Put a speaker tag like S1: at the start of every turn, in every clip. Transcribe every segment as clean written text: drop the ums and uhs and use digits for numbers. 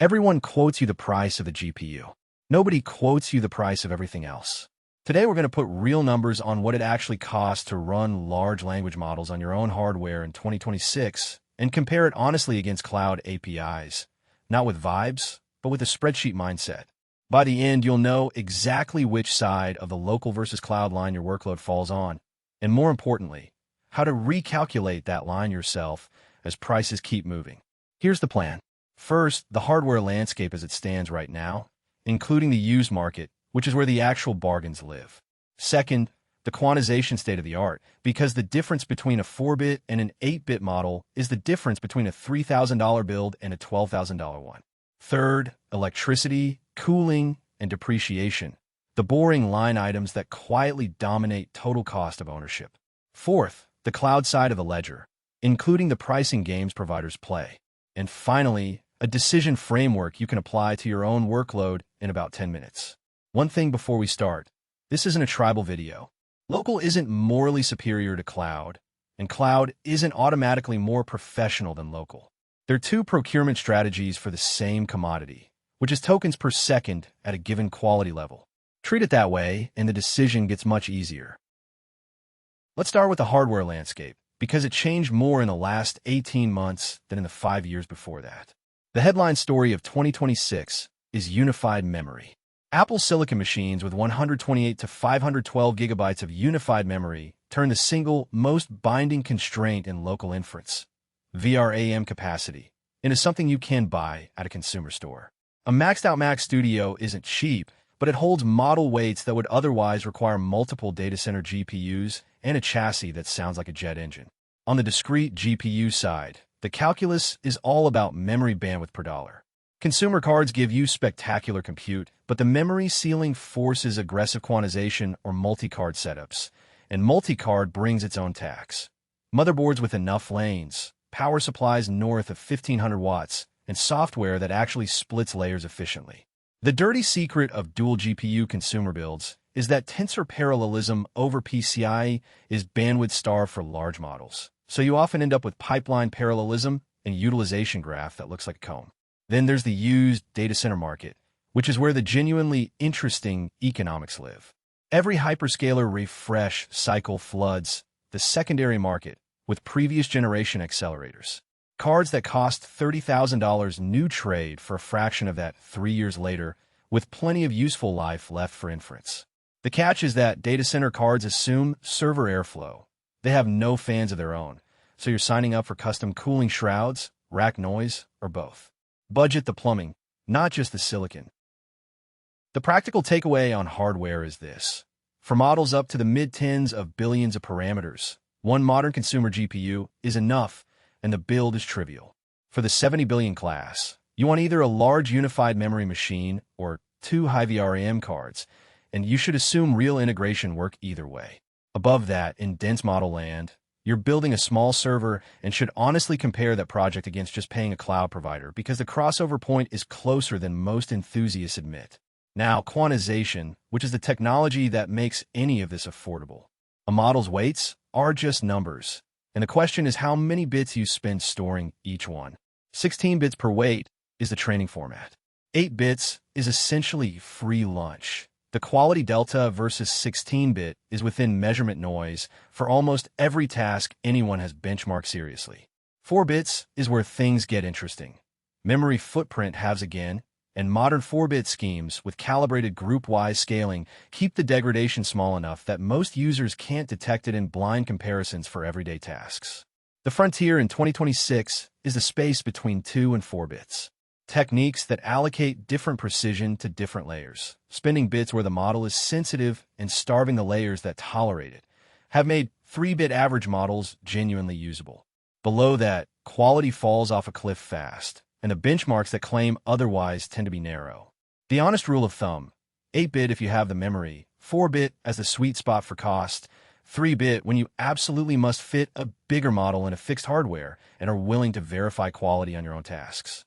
S1: Everyone quotes you the price of the GPU. Nobody quotes you the price of everything else. Today, we're going to put real numbers on what it actually costs to run large language models on your own hardware in 2026 and compare it honestly against cloud APIs, not with vibes, but with a spreadsheet mindset. By the end, you'll know exactly which side of the local versus cloud line your workload falls on, and more importantly, how to recalculate that line yourself as prices keep moving. Here's the plan. First, the hardware landscape as it stands right now, including the used market, which is where the actual bargains live. Second, the quantization state-of-the-art, because the difference between a 4-bit and an 8-bit model is the difference between a $3,000 build and a $12,000 one. Third, electricity, cooling, and depreciation, the boring line items that quietly dominate total cost of ownership. Fourth, the cloud side of the ledger, including the pricing games providers play. And finally, a decision framework you can apply to your own workload in about 10 minutes. One thing before we start, this isn't a tribal video. Local isn't morally superior to cloud, and cloud isn't automatically more professional than local. They're two procurement strategies for the same commodity, which is tokens per second at a given quality level. Treat it that way, and the decision gets much easier. Let's start with the hardware landscape, because it changed more in the last 18 months than in the 5 years before that. The headline story of 2026 is unified memory. Apple Silicon machines with 128 to 512 gigabytes of unified memory turn the single most binding constraint in local inference, VRAM capacity, into something you can buy at a consumer store. A maxed-out Mac Studio isn't cheap, but it holds model weights that would otherwise require multiple data center GPUs and a chassis that sounds like a jet engine. On the discrete GPU side, the calculus is all about memory bandwidth per dollar. Consumer cards give you spectacular compute, but the memory ceiling forces aggressive quantization or multi-card setups, and multi-card brings its own tax. Motherboards with enough lanes, power supplies north of 1500 watts, and software that actually splits layers efficiently. The dirty secret of dual GPU consumer builds is that tensor parallelism over PCIe is bandwidth-starved for large models, so you often end up with pipeline parallelism and utilization graph that looks like a comb. Then there's the used data center market, which is where the genuinely interesting economics live. Every hyperscaler refresh cycle floods the secondary market with previous generation accelerators. Cards that cost $30,000 new trade for a fraction of that 3 years later, with plenty of useful life left for inference. The catch is that data center cards assume server airflow. They have no fans of their own, so you're signing up for custom cooling shrouds, rack noise, or both. Budget the plumbing, not just the silicon. The practical takeaway on hardware is this. For models up to the mid-tens of billions of parameters, one modern consumer GPU is enough, and the build is trivial. For the 70 billion class, you want either a large unified memory machine or 2 high VRAM cards, and you should assume real integration work either way. Above that, in dense model land, you're building a small server and should honestly compare that project against just paying a cloud provider because the crossover point is closer than most enthusiasts admit. Now, quantization, which is the technology that makes any of this affordable. A model's weights are just numbers, and the question is how many bits you spend storing each one. 16 bits per weight is the training format. 8 bits is essentially free lunch. The quality delta versus 16-bit is within measurement noise for almost every task anyone has benchmarked seriously. 4 bits is where things get interesting. Memory footprint halves again, and modern 4-bit schemes with calibrated group-wise scaling keep the degradation small enough that most users can't detect it in blind comparisons for everyday tasks. The frontier in 2026 is the space between 2 and 4 bits. Techniques that allocate different precision to different layers, spending bits where the model is sensitive and starving the layers that tolerate it, have made 3-bit average models genuinely usable. Below that, quality falls off a cliff fast, and the benchmarks that claim otherwise tend to be narrow. The honest rule of thumb, 8-bit if you have the memory, 4-bit as the sweet spot for cost, 3-bit when you absolutely must fit a bigger model in a fixed hardware and are willing to verify quality on your own tasks.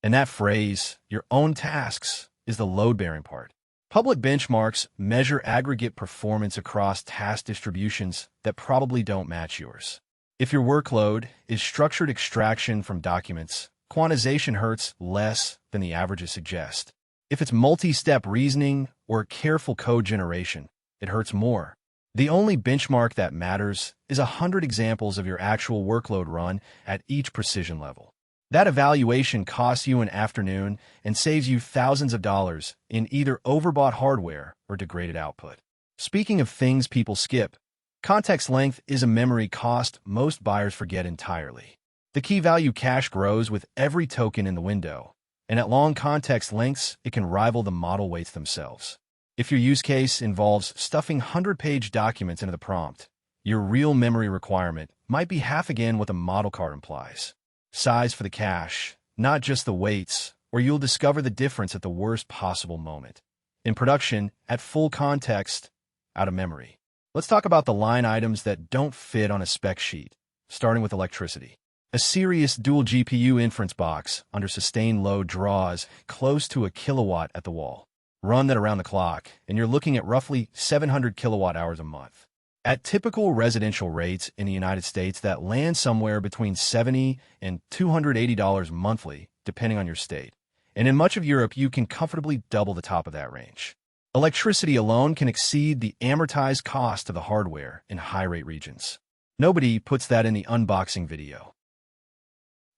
S1: And that phrase, your own tasks, is the load-bearing part. Public benchmarks measure aggregate performance across task distributions that probably don't match yours. If your workload is structured extraction from documents, quantization hurts less than the averages suggest. If it's multi-step reasoning or careful code generation, it hurts more. The only benchmark that matters is 100 examples of your actual workload run at each precision level. That evaluation costs you an afternoon and saves you thousands of dollars in either overbought hardware or degraded output. Speaking of things people skip, context length is a memory cost most buyers forget entirely. The key value cache grows with every token in the window, and at long context lengths, it can rival the model weights themselves. If your use case involves stuffing 100-page documents into the prompt, your real memory requirement might be half again what the model card implies. Size for the cache, not just the weights, or you'll discover the difference at the worst possible moment. In production, at full context, out of memory. Let's talk about the line items that don't fit on a spec sheet, starting with electricity. A serious dual GPU inference box under sustained load draws close to a kilowatt at the wall. Run that around the clock, and you're looking at roughly 700 kilowatt hours a month. At typical residential rates in the United States, that lands somewhere between $70 and $280 monthly, depending on your state. And in much of Europe, you can comfortably double the top of that range. Electricity alone can exceed the amortized cost of the hardware in high-rate regions. Nobody puts that in the unboxing video.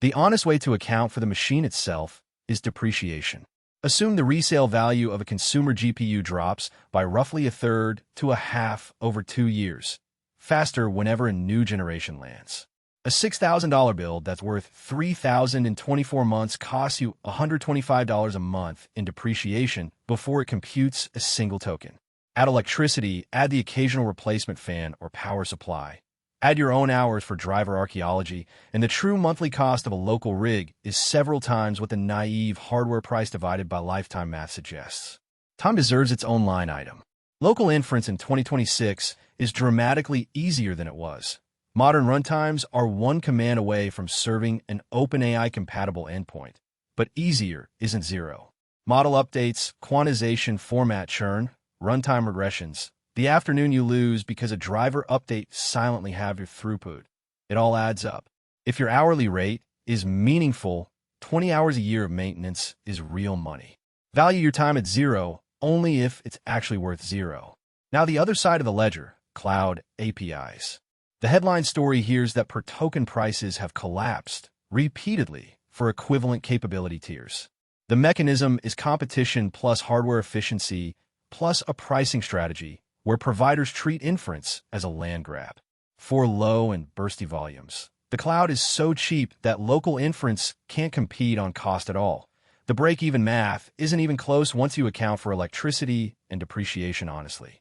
S1: The honest way to account for the machine itself is depreciation. Assume the resale value of a consumer GPU drops by roughly a third to a half over 2 years, faster whenever a new generation lands. A $6,000 build that's worth $3,000 in 24 months costs you $125 a month in depreciation before it computes a single token. Add electricity, add the occasional replacement fan or power supply. Add your own hours for driver archaeology, and the true monthly cost of a local rig is several times what the naive hardware price divided by lifetime math suggests. Time deserves its own line item. Local inference in 2026 is dramatically easier than it was. Modern runtimes are one command away from serving an OpenAI-compatible endpoint, but easier isn't zero. Model updates, quantization, format churn, runtime regressions. The afternoon you lose because a driver update silently halved your throughput. It all adds up. If your hourly rate is meaningful, 20 hours a year of maintenance is real money. Value your time at zero only if it's actually worth zero. Now the other side of the ledger, cloud APIs. The headline story here is that per token prices have collapsed repeatedly for equivalent capability tiers. The mechanism is competition plus hardware efficiency plus a pricing strategy where providers treat inference as a land grab. For low and bursty volumes, the cloud is so cheap that local inference can't compete on cost at all. The break-even math isn't even close once you account for electricity and depreciation, honestly.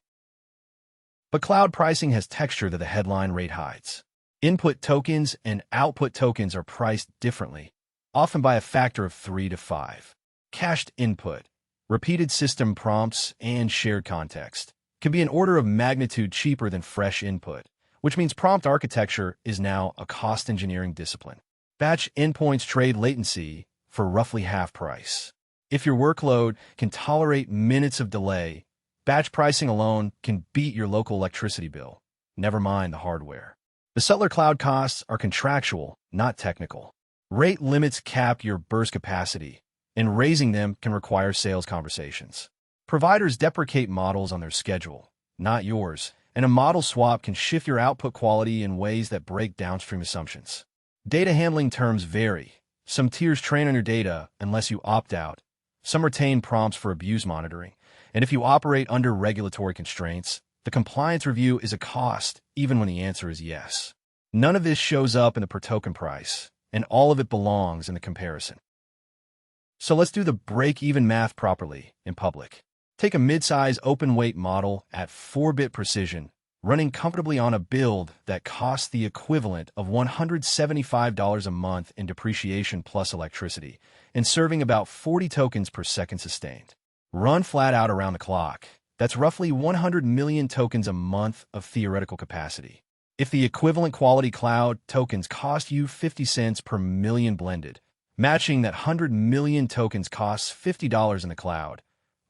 S1: But cloud pricing has texture that the headline rate hides. Input tokens and output tokens are priced differently, often by a factor of 3 to 5. Cached input, repeated system prompts, and shared context can be an order of magnitude cheaper than fresh input, which means prompt architecture is now a cost engineering discipline. Batch endpoints trade latency for roughly half price. If your workload can tolerate minutes of delay, batch pricing alone can beat your local electricity bill, never mind the hardware. The subtler cloud costs are contractual, not technical. Rate limits cap your burst capacity, and raising them can require sales conversations. Providers deprecate models on their schedule, not yours, and a model swap can shift your output quality in ways that break downstream assumptions. Data handling terms vary. Some tiers train on your data unless you opt out. Some retain prompts for abuse monitoring. And if you operate under regulatory constraints, the compliance review is a cost, even when the answer is yes. None of this shows up in the per token price, and all of it belongs in the comparison. So let's do the break-even math properly in public. Take a mid-size open-weight model at 4-bit precision, running comfortably on a build that costs the equivalent of $175 a month in depreciation plus electricity, and serving about 40 tokens per second sustained. Run flat out around the clock. That's roughly 100 million tokens a month of theoretical capacity. If the equivalent quality cloud tokens cost you 50 cents per million blended, matching that 100 million tokens costs $50 in the cloud,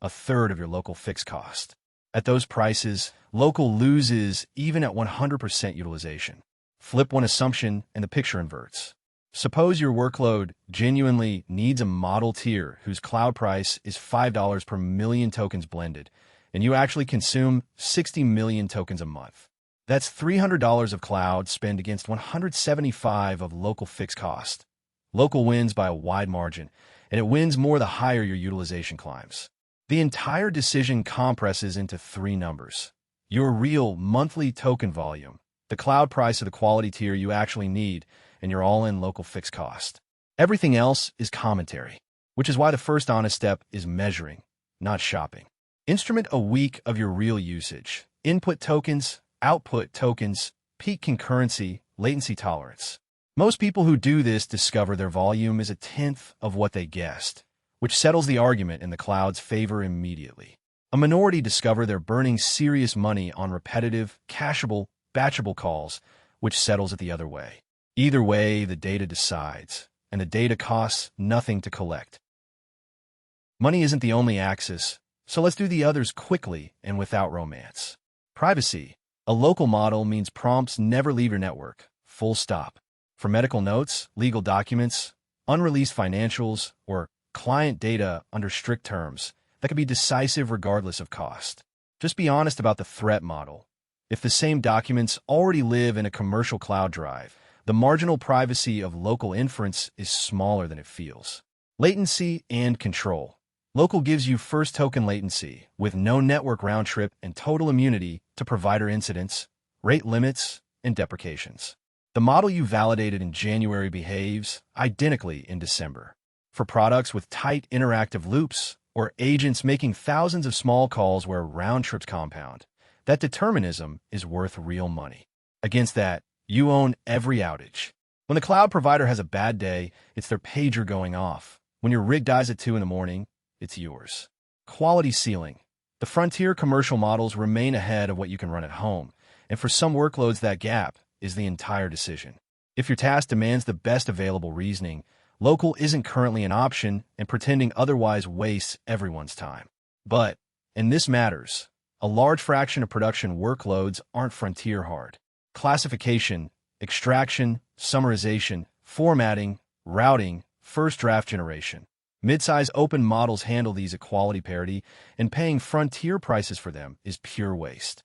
S1: a third of your local fixed cost. At those prices, local loses even at 100% utilization. Flip one assumption and the picture inverts. Suppose your workload genuinely needs a model tier whose cloud price is $5 per million tokens blended, and you actually consume 60 million tokens a month. That's $300 of cloud spend against 175 of local fixed cost. Local wins by a wide margin, and it wins more the higher your utilization climbs. The entire decision compresses into three numbers: your real monthly token volume, the cloud price of the quality tier you actually need, and your all-in local fixed cost. Everything else is commentary, which is why the first honest step is measuring, not shopping. Instrument a week of your real usage: input tokens, output tokens, peak concurrency, latency tolerance. Most people who do this discover their volume is a tenth of what they guessed, which settles the argument in the cloud's favor immediately. A minority discover they're burning serious money on repetitive, cacheable, batchable calls, which settles it the other way. Either way, the data decides, and the data costs nothing to collect. Money isn't the only axis, so let's do the others quickly and without romance. Privacy. A local model means prompts never leave your network, full stop. For medical notes, legal documents, unreleased financials, or client data under strict terms, that can be decisive regardless of cost. Just be honest about the threat model. If the same documents already live in a commercial cloud drive, the marginal privacy of local inference is smaller than it feels. Latency and control. Local gives you first token latency, with no network round trip and total immunity to provider incidents, rate limits, and deprecations. The model you validated in January behaves identically in December. For products with tight interactive loops, or agents making thousands of small calls where round trips compound, that determinism is worth real money. Against that, you own every outage. When the cloud provider has a bad day, it's their pager going off. When your rig dies at 2 in the morning, it's yours. Quality ceiling. The frontier commercial models remain ahead of what you can run at home, and for some workloads that gap is the entire decision. If your task demands the best available reasoning, local isn't currently an option, and pretending otherwise wastes everyone's time. But, and this matters, a large fraction of production workloads aren't frontier hard. Classification, extraction, summarization, formatting, routing, first draft generation. Mid-size open models handle these at quality parity, and paying frontier prices for them is pure waste.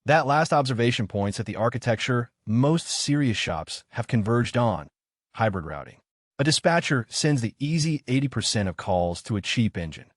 S1: That last observation points at the architecture most serious shops have converged on: hybrid routing. A dispatcher sends the easy 80% of calls to a cheap engine.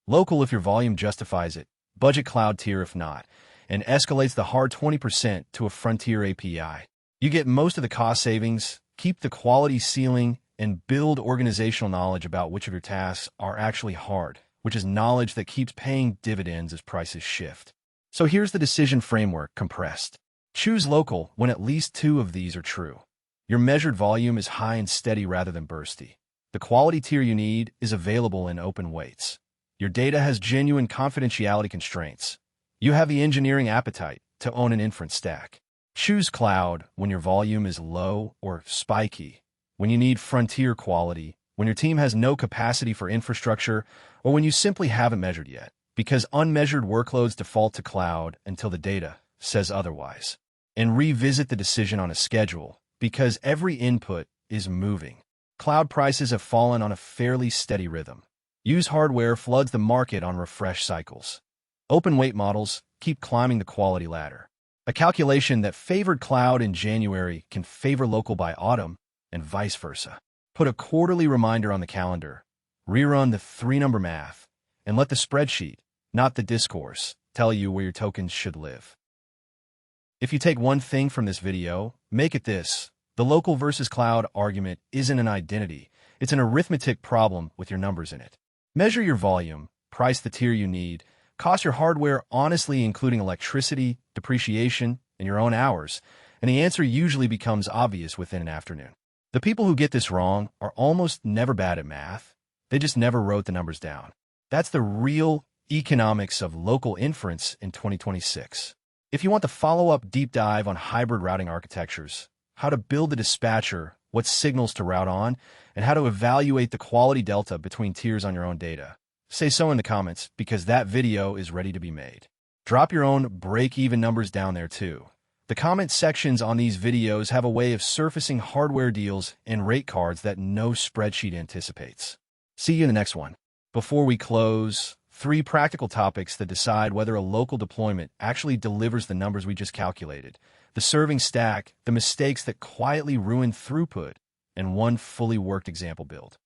S1: Local if your volume justifies it, budget cloud tier if not, and escalates the hard 20% to a frontier API. You get most of the cost savings, keep the quality ceiling, and build organizational knowledge about which of your tasks are actually hard, which is knowledge that keeps paying dividends as prices shift. So here's the decision framework compressed. Choose local when at least two of these are true. Your measured volume is high and steady rather than bursty. The quality tier you need is available in open weights. Your data has genuine confidentiality constraints. You have the engineering appetite to own an inference stack. Choose cloud when your volume is low or spiky, when you need frontier quality, when your team has no capacity for infrastructure, or when you simply haven't measured yet, because unmeasured workloads default to cloud until the data says otherwise. And revisit the decision on a schedule, because every input is moving. Cloud prices have fallen on a fairly steady rhythm. Used hardware floods the market on refresh cycles. Open weight models keep climbing the quality ladder. A calculation that favored cloud in January can favor local by autumn, and vice versa. Put a quarterly reminder on the calendar, rerun the three-number math, and let the spreadsheet, not the discourse, tell you where your tokens should live. If you take one thing from this video, make it this: the local versus cloud argument isn't an identity, it's an arithmetic problem with your numbers in it. Measure your volume, price the tier you need, cost your hardware honestly including electricity, depreciation, and your own hours, and the answer usually becomes obvious within an afternoon. The people who get this wrong are almost never bad at math, they just never wrote the numbers down. That's the real economics of local inference in 2026. If you want the follow-up deep dive on hybrid routing architectures, how to build a dispatcher, what signals to route on, and how to evaluate the quality delta between tiers on your own data, say so in the comments, because that video is ready to be made. Drop your own break-even numbers down there too. The comment sections on these videos have a way of surfacing hardware deals and rate cards that no spreadsheet anticipates. See you in the next one. Before we close, 3 practical topics that decide whether a local deployment actually delivers the numbers we just calculated: the serving stack, the mistakes that quietly ruin throughput, and one fully worked example build.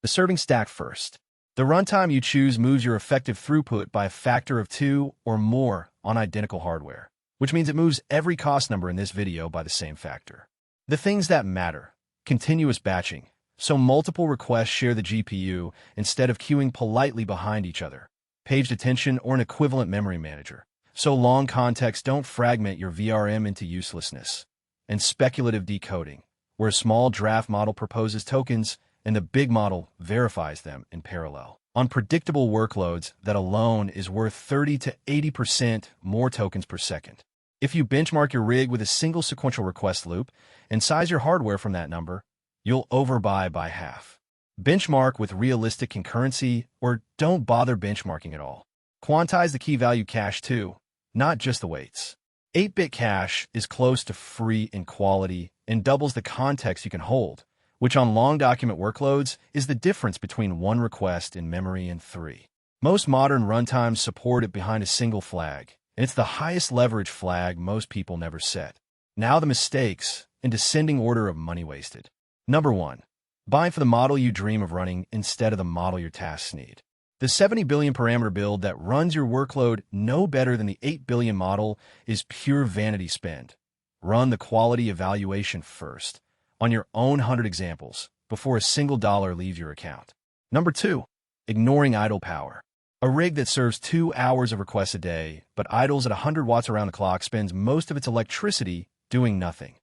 S1: The serving stack first. The runtime you choose moves your effective throughput by a factor of 2 or more on identical hardware, which means it moves every cost number in this video by the same factor. The things that matter: continuous batching, so multiple requests share the GPU instead of queuing politely behind each other; paged attention or an equivalent memory manager, so long contexts don't fragment your VRM into uselessness; and speculative decoding, where a small draft model proposes tokens and the big model verifies them in parallel. On predictable workloads, that alone is worth 30 to 80% more tokens per second. If you benchmark your rig with a single sequential request loop and size your hardware from that number, you'll overbuy by half. Benchmark with realistic concurrency, or don't bother benchmarking at all. Quantize the key value cache too, not just the weights. 8-bit cache is close to free in quality and doubles the context you can hold, which on long document workloads is the difference between 1 request in memory and 3. Most modern runtimes support it behind a single flag, and it's the highest leverage flag most people never set. Now the mistakes, in descending order of money wasted. Number 1. Buying for the model you dream of running instead of the model your tasks need. The 70 billion parameter build that runs your workload no better than the 8 billion model is pure vanity spend. Run the quality evaluation first, on your own 100 examples, before a single dollar leaves your account. Number 2. Ignoring idle power. A rig that serves 2 hours of requests a day, but idles at 100 watts around the clock, spends most of its electricity doing nothing.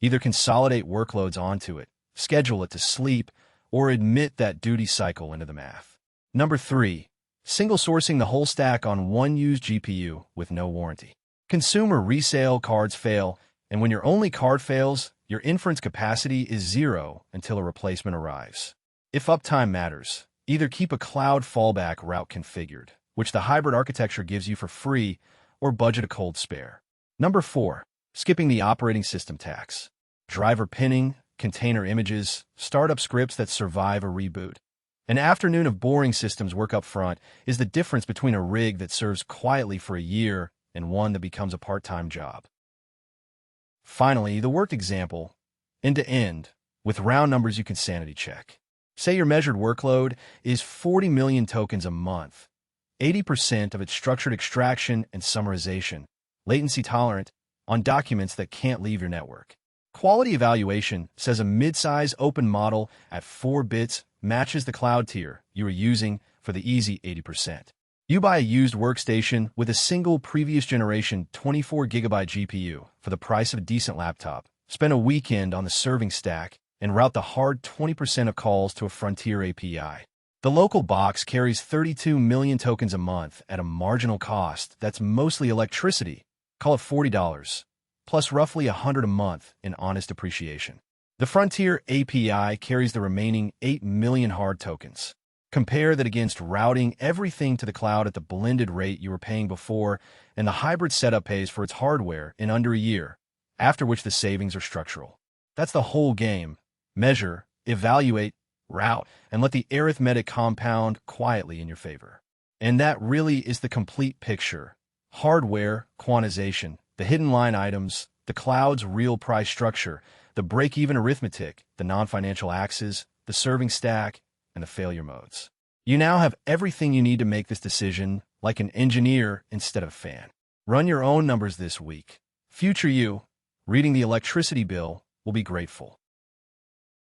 S1: Either consolidate workloads onto it, schedule it to sleep, or admit that duty cycle into the math. Number 3. Single sourcing the whole stack on one used GPU with no warranty. Consumer resale cards fail, and when your only card fails, your inference capacity is 0 until a replacement arrives. If uptime matters, either keep a cloud fallback route configured, which the hybrid architecture gives you for free, or budget a cold spare. Number 4. Skipping the operating system tax. Driver pinning, container images, startup scripts that survive a reboot. An afternoon of boring systems work up front is the difference between a rig that serves quietly for a year and one that becomes a part-time job. Finally, the worked example, end-to-end, with round numbers you can sanity check. Say your measured workload is 40 million tokens a month, 80% of its structured extraction and summarization, latency tolerant, on documents that can't leave your network. Quality evaluation says a mid-size open model at 4 bits matches the cloud tier you are using for the easy 80%. You buy a used workstation with a single previous generation 24GB GPU for the price of a decent laptop, spend a weekend on the serving stack, and route the hard 20% of calls to a Frontier API. The local box carries 32 million tokens a month at a marginal cost that's mostly electricity, call it $40, plus roughly $100 a month in honest depreciation. The Frontier API carries the remaining 8 million hard tokens. Compare that against routing everything to the cloud at the blended rate you were paying before, and the hybrid setup pays for its hardware in under a year, after which the savings are structural. That's the whole game. Measure, evaluate, route, and let the arithmetic compound quietly in your favor. And that really is the complete picture. Hardware, quantization, the hidden line items, the cloud's real price structure, the break-even arithmetic, the non-financial axes, the serving stack, and the failure modes. You now have everything you need to make this decision like an engineer instead of a fan. Run your own numbers this week. Future you, reading the electricity bill, will be grateful.